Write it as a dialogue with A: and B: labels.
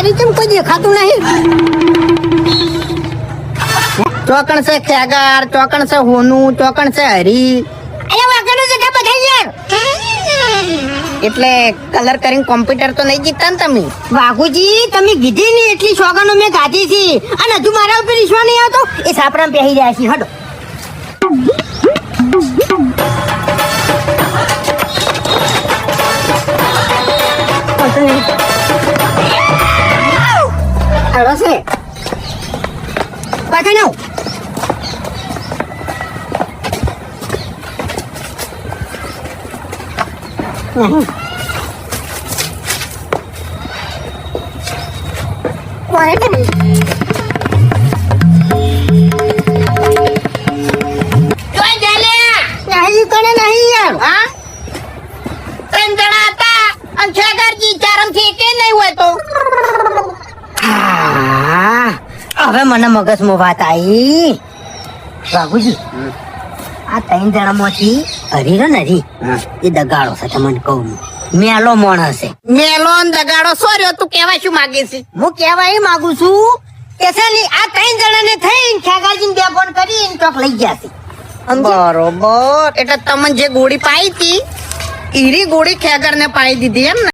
A: હરી કેમ કોઈ દેખાતું નહીં? ચોકણ છે ખેગાર, ચોકણ છે હોનું, ચોકણ છે હરી. અરે વાગણો જગ્યા બધા યાર. એટલે કલર કરીને કોમ્પ્યુટર તો નહીં જીતતા ને તમે? વાઘુજી તમે કીધી ને એટલી સોગનો મેં ગાધી હતી અને હજુ મારા ઉપર ઈશ્વા નહીં આવતો. એ સાપરામાં પહેરી રહ્યા છે. હડો હડો છે પાછા નાવ. હવે મને મગજમાં વાત આવી. બાબુજી આ 3 જણામાંથી હરી ને હરી એ દગાડો છે. તમને કહું મેલો માણસ છે. મેલો ને દગાડો સોર્યો તું કેવા શું માંગે છે? હું કેવા એ માંગુ છું કે છે ને આ 3 જણાને થઈને ખેગાજીને બે ફોન કરીને ચોક લઈ ગયા છે. બરોબર. એટલે તમને જે ગોળી પાઈ હતી ઈરી ગોળી ખેગર ને પાઈ દીધી એમ ને?